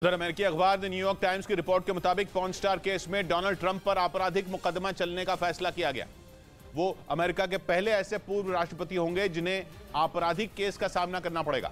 उधर अमेरिकी अखबार द न्यूयॉर्क टाइम्स की रिपोर्ट के मुताबिक पॉर्न स्टार केस में डोनाल्ड ट्रंप पर आपराधिक मुकदमा चलने का फैसला किया गया। वो अमेरिका के पहले ऐसे पूर्व राष्ट्रपति होंगे जिन्हें आपराधिक केस का सामना करना पड़ेगा,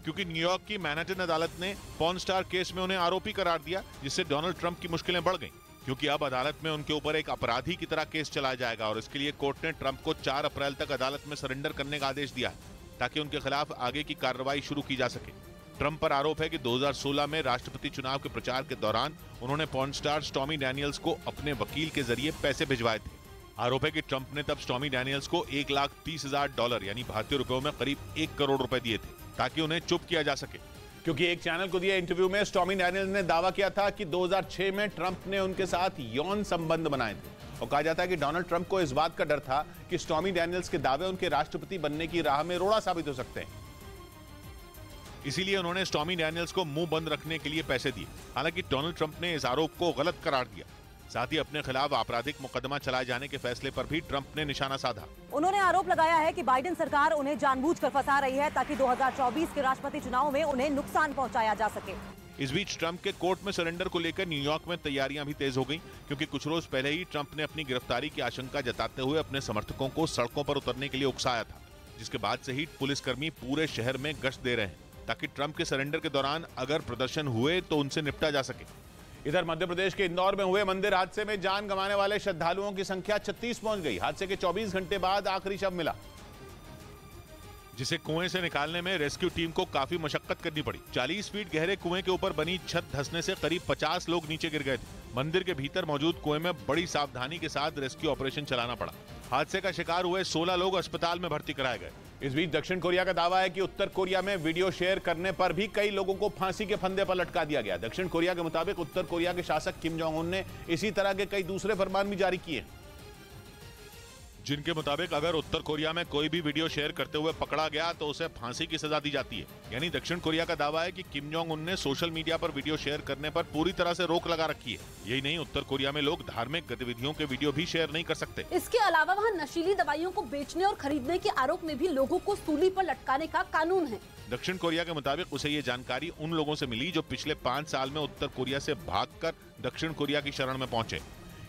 क्योंकि न्यूयॉर्क की मैनहट्टन अदालत ने पॉर्न स्टार केस में उन्हें आरोपी करार दिया, जिससे डोनाल्ड ट्रंप की मुश्किलें बढ़ गईं, क्योंकि अब अदालत में उनके ऊपर एक अपराधी की तरह केस चलाया जाएगा और इसके लिए कोर्ट ने ट्रंप को 4 अप्रैल तक अदालत में सरेंडर करने का आदेश दिया है, ताकि उनके खिलाफ आगे की कार्रवाई शुरू की जा सके। ट्रंप पर आरोप है कि 2016 में राष्ट्रपति चुनाव के प्रचार के दौरान उन्होंने पॉर्न स्टार स्टॉर्मी डैनियल्स को अपने वकील के जरिए पैसे भिजवाए थे। आरोप है कि ट्रंप ने तब स्टॉर्मी डैनियल्स को $1,30,000 यानी भारतीय रुपयों में करीब 1 करोड़ रुपए दिए थे, ताकि उन्हें चुप किया जा सके। क्योंकि एक चैनल को दिए इंटरव्यू में स्टॉर्मी डैनियल्स ने दावा किया था कि 2006 में ट्रंप ने उनके साथ यौन संबंध बनाए थे और कहा जाता है कि डोनाल्ड ट्रंप को इस बात का डर था कि स्टॉर्मी डैनियल्स के दावे उनके राष्ट्रपति बनने की राह में रोड़ा साबित हो सकते हैं। इसीलिए उन्होंने स्टॉर्मी डैनियल्स को मुंह बंद रखने के लिए पैसे दिए। हालांकि डोनाल्ड ट्रंप ने इस आरोप को गलत करार दिया। साथ ही अपने खिलाफ आपराधिक मुकदमा चलाए जाने के फैसले पर भी ट्रंप ने निशाना साधा। उन्होंने आरोप लगाया है कि बाइडेन सरकार उन्हें जानबूझकर फंसा रही है ताकि 2024 के राष्ट्रपति चुनाव में उन्हें नुकसान पहुंचाया जा सके। इस बीच ट्रंप के कोर्ट में सरेंडर को लेकर न्यूयॉर्क में तैयारियां भी तेज हो गईं, क्योंकि कुछ रोज पहले ही ट्रंप ने अपनी गिरफ्तारी की आशंका जताते हुए अपने समर्थकों को सड़कों पर उतरने के लिए उकसाया था, जिसके बाद से ही पुलिसकर्मी पूरे शहर में गश्त दे रहे हैं, ताकि ट्रंप के सरेंडर के दौरान अगर प्रदर्शन हुए तो उनसे निपटा जा सके। इधर मध्य प्रदेश के इंदौर में हुए मंदिर हादसे में जान गंवाने वाले श्रद्धालुओं की संख्या 36 पहुंच गई। हादसे के 24 घंटे बाद आखिरी शव मिला, जिसे कुएं से निकालने में रेस्क्यू टीम को काफी मशक्कत करनी पड़ी। 40 फीट गहरे कुएं के ऊपर बनी छत धंसने से करीब 50 लोग नीचे गिर गए थे। मंदिर के भीतर मौजूद कुएं में बड़ी सावधानी के साथ रेस्क्यू ऑपरेशन चलाना पड़ा। हादसे का शिकार हुए 16 लोग अस्पताल में भर्ती कराए गए। इस बीच दक्षिण कोरिया का दावा है कि उत्तर कोरिया में वीडियो शेयर करने पर भी कई लोगों को फांसी के फंदे पर लटका दिया गया। दक्षिण कोरिया के मुताबिक उत्तर कोरिया के शासक किम जोंग उन ने इसी तरह के कई दूसरे फरमान भी जारी किए, जिनके मुताबिक अगर उत्तर कोरिया में कोई भी वीडियो शेयर करते हुए पकड़ा गया तो उसे फांसी की सजा दी जाती है। यानी दक्षिण कोरिया का दावा है कि किम जोंग उन ने सोशल मीडिया पर वीडियो शेयर करने पर पूरी तरह से रोक लगा रखी है। यही नहीं, उत्तर कोरिया में लोग धार्मिक गतिविधियों के वीडियो भी शेयर नहीं कर सकते। इसके अलावा वहाँ नशीली दवाइयों को बेचने और खरीदने के आरोप में भी लोगों को सूली पर लटकाने का कानून है। दक्षिण कोरिया के मुताबिक उसे ये जानकारी उन लोगों से मिली जो पिछले 5 साल में उत्तर कोरिया से भागकर दक्षिण कोरिया की शरण में पहुंचे।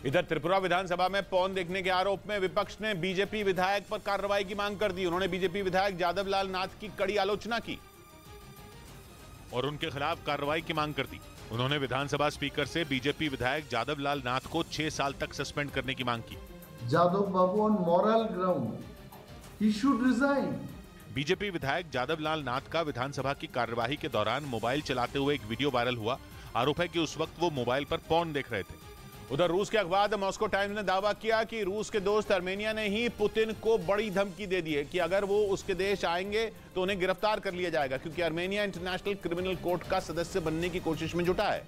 इधर त्रिपुरा विधानसभा में पौन देखने के आरोप में विपक्ष ने बीजेपी विधायक पर कार्रवाई की मांग कर दी। उन्होंने बीजेपी विधायक जादव लाल नाथ की कड़ी आलोचना की और उनके खिलाफ कार्रवाई की मांग कर दी। उन्होंने विधानसभा स्पीकर से बीजेपी विधायक जादव लाल नाथ को 6 साल तक सस्पेंड करने की मांग की। Jadav Babu on moral ground he should resign. BJP विधायक जादव लाल नाथ का विधानसभा की कार्यवाही के दौरान मोबाइल चलाते हुए एक वीडियो वायरल हुआ। आरोप है कि उस वक्त वो मोबाइल पर पॉर्न देख रहे थे। उधर रूस के अखबार द मॉस्को टाइम्स ने दावा किया कि रूस के दोस्त आर्मेनिया ने ही पुतिन को बड़ी धमकी दे दी है कि अगर वो उसके देश आएंगे तो उन्हें गिरफ्तार कर लिया जाएगा, क्योंकि आर्मेनिया इंटरनेशनल क्रिमिनल कोर्ट का सदस्य बनने की कोशिश में जुटा है।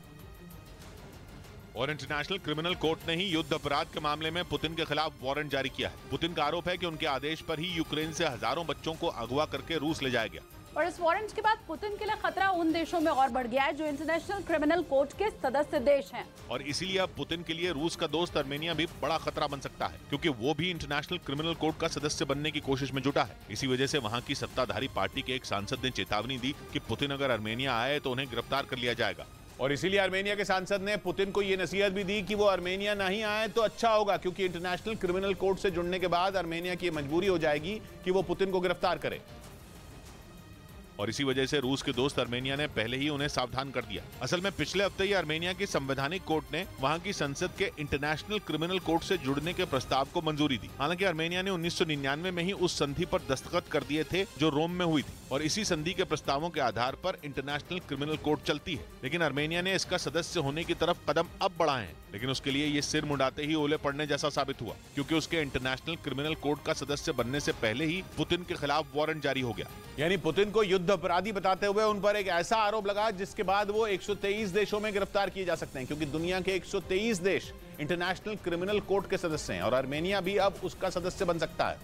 और इंटरनेशनल क्रिमिनल कोर्ट ने ही युद्ध अपराध के मामले में पुतिन के खिलाफ वारंट जारी किया है। पुतिन का आरोप है कि उनके आदेश पर ही यूक्रेन से हजारों बच्चों को अगवा करके रूस ले जाया गया। और इस वारंट के बाद पुतिन के लिए खतरा उन देशों में और बढ़ गया है जो इंटरनेशनल क्रिमिनल कोर्ट के सदस्य देश हैं। और इसीलिए अब पुतिन के लिए रूस का दोस्त आर्मेनिया भी बड़ा खतरा बन सकता है, क्योंकि वो भी इंटरनेशनल क्रिमिनल कोर्ट का सदस्य बनने की कोशिश में जुटा है। इसी वजह से वहाँ की सत्ताधारी पार्टी के एक सांसद ने चेतावनी दी कि पुतिन अगर आर्मेनिया आए तो उन्हें गिरफ्तार कर लिया जाएगा। और इसीलिए आर्मेनिया के सांसद ने पुतिन को यह नसीहत भी दी कि वो आर्मेनिया नहीं आए तो अच्छा होगा, क्योंकि इंटरनेशनल क्रिमिनल कोर्ट से जुड़ने के बाद आर्मेनिया की मजबूरी हो जाएगी कि वो पुतिन को गिरफ्तार करे। और इसी वजह से रूस के दोस्त आर्मेनिया ने पहले ही उन्हें सावधान कर दिया। असल में पिछले हफ्ते ही आर्मेनिया की संवैधानिक कोर्ट ने वहां की संसद के इंटरनेशनल क्रिमिनल कोर्ट से जुड़ने के प्रस्ताव को मंजूरी दी। हालांकि आर्मेनिया ने 1999 में ही उस संधि पर दस्तखत कर दिए थे जो रोम में हुई थी, और इसी संधि के प्रस्तावों के आधार पर इंटरनेशनल क्रिमिनल कोर्ट चलती है। लेकिन आर्मेनिया ने इसका सदस्य होने की तरफ कदम अब बढ़ाए हैं, लेकिन उसके लिए ये सिर मुंडाते ही ओले पड़ने जैसा साबित हुआ, क्योंकि उसके इंटरनेशनल क्रिमिनल कोर्ट का सदस्य बनने से पहले ही पुतिन के खिलाफ वारंट जारी हो गया। यानी पुतिन को युद्ध अपराधी बताते हुए उन पर एक ऐसा आरोप लगा जिसके बाद वो 123 देशों में गिरफ्तार किए जा सकते हैं, क्योंकि दुनिया के 123 देश इंटरनेशनल क्रिमिनल कोर्ट के सदस्य हैं और आर्मेनिया भी अब उसका सदस्य बन सकता है,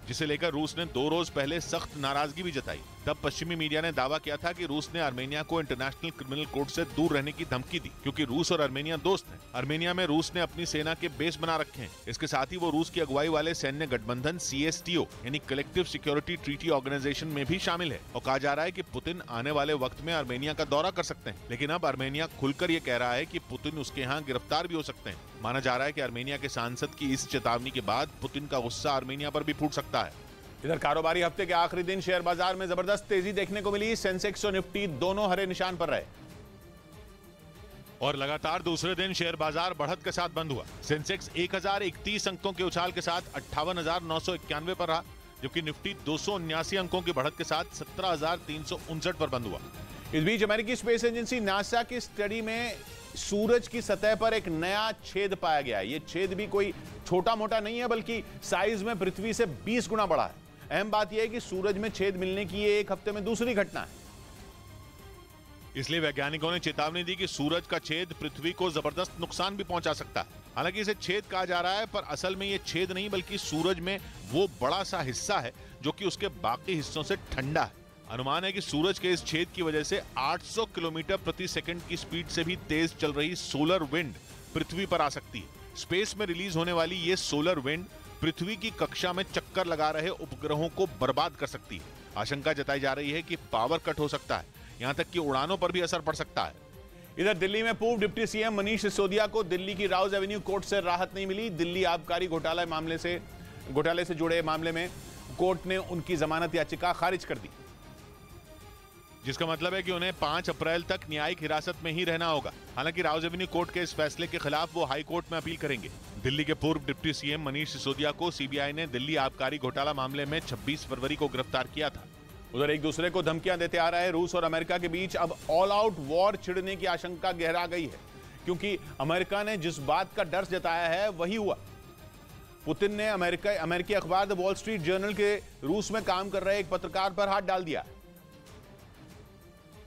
जिसे लेकर रूस ने 2 रोज पहले सख्त नाराजगी भी जताई। तब पश्चिमी मीडिया ने दावा किया था कि रूस ने आर्मेनिया को इंटरनेशनल क्रिमिनल कोर्ट से दूर रहने की धमकी दी, क्योंकि रूस और आर्मेनिया दोस्त हैं। आर्मेनिया में रूस ने अपनी सेना के बेस बना रखे हैं। इसके साथ ही वो रूस की अगुवाई वाले सैन्य गठबंधन CSTO यानी कलेक्टिव सिक्योरिटी ट्रीटी ऑर्गेनाइजेशन में भी शामिल है। और कहा जा रहा है कि पुतिन आने वाले वक्त में आर्मेनिया का दौरा कर सकते हैं। लेकिन अब आर्मेनिया खुलकर ये कह रहा है कि पुतिन उसके यहाँ गिरफ्तार भी हो सकते हैं। माना जा रहा है कि आर्मेनिया के सांसद की इस चेतावनी के बाद पुतिन का गुस्सा आर्मेनिया पर भी फूट सकता है। इधर कारोबारी हफ्ते के आखिरी दिन शेयर बाजार में जबरदस्त तेजी देखने को मिली। सेंसेक्स और निफ्टी दोनों हरे निशान पर रहे और लगातार दूसरे दिन शेयर बाजार बढ़त के साथ बंद हुआ। सेंसेक्स 1031 अंकों के उछाल के साथ 58,991 पर रहा, जबकि निफ्टी 279 अंकों की बढ़त के साथ 17,359 पर बंद हुआ। इस बीच अमेरिकी स्पेस एजेंसी नासा की स्टडी में सूरज की सतह पर एक नया छेद पाया गया है। यह छेद भी कोई छोटा मोटा नहीं है, बल्कि साइज में पृथ्वी से 20 गुना बड़ा है। अहम बात यह है कि सूरज में छेद मिलने की ये एक हफ्ते में दूसरी घटना है। इसलिए वैज्ञानिकों ने चेतावनी दी कि सूरज का छेद पृथ्वी को जबरदस्त नुकसान भी पहुंचा सकता है। हालांकि इसे छेद कहा जा रहा है, पर असल में ये छेद नहीं बल्कि सूरज में वो बड़ा सा हिस्सा है जो कि उसके बाकी हिस्सों से ठंडा है। अनुमान है कि सूरज के इस छेद की वजह से 800 किलोमीटर प्रति सेकंड की स्पीड से भी तेज चल रही सोलर विंड पृथ्वी पर आ सकती है। स्पेस में रिलीज होने वाली ये सोलर विंड पृथ्वी की कक्षा में चक्कर लगा रहे उपग्रहों को बर्बाद कर सकती है। आशंका जताई जा रही है कि पावर कट हो सकता है, यहां तक कि उड़ानों पर भी असर पड़ सकता है। इधर दिल्ली में पूर्व डिप्टी सीएम मनीष सिसोदिया को दिल्ली की राउज एवेन्यू कोर्ट से राहत नहीं मिली। दिल्ली आबकारी घोटाले से जुड़े मामले में कोर्ट ने उनकी जमानत याचिका खारिज कर दी, जिसका मतलब है कि उन्हें 5 अप्रैल तक न्यायिक हिरासत में ही रहना होगा। हालांकि राउज एवेन्यू कोर्ट के इस फैसले के खिलाफ वो हाई कोर्ट में अपील करेंगे। दिल्ली के पूर्व डिप्टी सीएम मनीष सिसोदिया को सीबीआई ने दिल्ली आबकारी घोटाला मामले में 26 फरवरी को गिरफ्तार किया था। उधर एक दूसरे को धमकियां देते आ रहे रूस और अमेरिका के बीच अब ऑल आउट वॉर छिड़ने की आशंका गहरा गई है, क्योंकि अमेरिका ने जिस बात का डर जताया है वही हुआ। पुतिन ने अमेरिकी अखबार द वॉल स्ट्रीट जर्नल के रूस में काम कर रहे एक पत्रकार पर हाथ डाल दिया।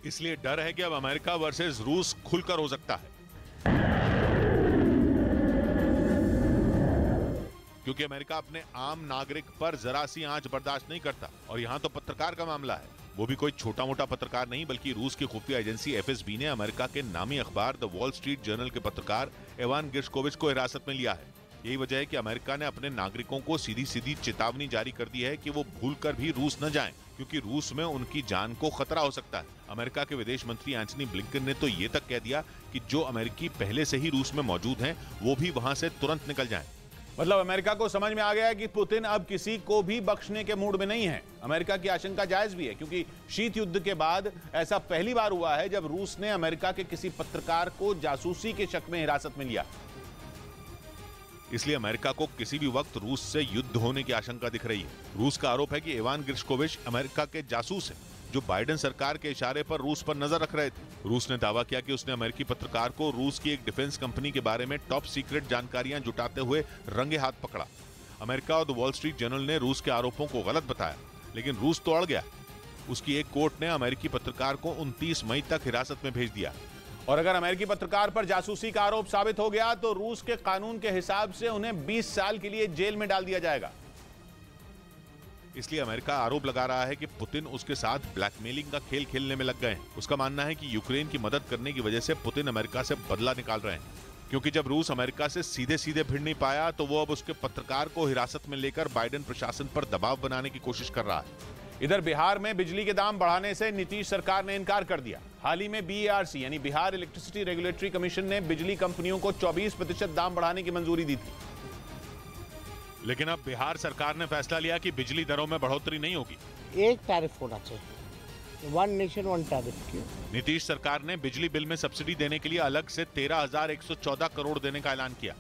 इसलिए डर है कि अब अमेरिका वर्सेस रूस खुलकर हो सकता है, क्योंकि अमेरिका अपने आम नागरिक पर जरा सी आंच बर्दाश्त नहीं करता। और यहां तो पत्रकार का मामला है, वो भी कोई छोटा मोटा पत्रकार नहीं, बल्कि रूस की खुफिया एजेंसी FSB ने अमेरिका के नामी अखबार द वॉल स्ट्रीट जर्नल के पत्रकार इवान गिर्शकोविच को हिरासत में लिया है। यही वजह है कि अमेरिका ने अपने नागरिकों को सीधी सीधी चेतावनी जारी कर दी है कि वो भूलकर भी रूस न जाएं, क्योंकि रूस में उनकी जान को खतरा हो सकता है। अमेरिका के विदेश मंत्री एंथनी ब्लिंकन ने तो ये तक कह दिया कि जो अमेरिकी पहले से ही रूस में मौजूद हैं, वो भी वहां से तुरंत निकल जाएं। मतलब अमेरिका को समझ में आ गया है कि पुतिन अब किसी को भी बख्शने के मूड में नहीं है। अमेरिका की आशंका जायज भी है, क्योंकि शीत युद्ध के बाद ऐसा पहली बार हुआ है जब रूस ने अमेरिका के किसी पत्रकार को जासूसी के शक में हिरासत में लिया। इसलिए अमेरिका को किसी भी वक्त रूस से युद्ध होने की आशंका दिख रही है। रूस का आरोप है कि इवान गिर्शकोविच अमेरिका के जासूस हैं, जो बाइडेन सरकार के इशारे पर रूस पर नजर रख रहे थे। रूस ने दावा किया कि उसने अमेरिकी पत्रकार को रूस की एक डिफेंस कंपनी के बारे में टॉप सीक्रेट जानकारियां जुटाते हुए रंगे हाथ पकड़ा। अमेरिका और द वॉल स्ट्रीट जर्नल ने रूस के आरोपों को गलत बताया, लेकिन रूस तो अड़ गया। उसकी एक कोर्ट ने अमेरिकी पत्रकार को 29 मई तक हिरासत में भेज दिया। और अगर अमेरिकी पत्रकार पर जासूसी का आरोप साबित हो गया तो रूस के कानून के हिसाब से उन्हें 20 साल के लिए जेल में डाल दिया जाएगा। इसलिए अमेरिका आरोप लगा रहा है कि पुतिन उसके साथ ब्लैकमेलिंग का खेल खेलने में लग गए हैं। उसका मानना है कि यूक्रेन की मदद करने की वजह से पुतिन अमेरिका से बदला निकाल रहे हैं, क्योंकि जब रूस अमेरिका से सीधे सीधे भिड़ नहीं पाया तो वो अब उसके पत्रकार को हिरासत में लेकर बाइडेन प्रशासन पर दबाव बनाने की कोशिश कर रहा है। इधर बिहार में बिजली के दाम बढ़ाने से नीतीश सरकार ने इनकार कर दिया। हाल ही में BERC यानी बिहार इलेक्ट्रिसिटी रेगुलेटरी कमीशन ने बिजली कंपनियों को 24% दाम बढ़ाने की मंजूरी दी थी। लेकिन अब बिहार सरकार ने फैसला लिया कि बिजली दरों में बढ़ोतरी नहीं होगी। एक टैरिफ होना चाहिए, वन नेशन वन टैरिफ। क्यों? नीतीश सरकार ने बिजली बिल में सब्सिडी देने के लिए अलग से 13,114 करोड़ देने का ऐलान किया।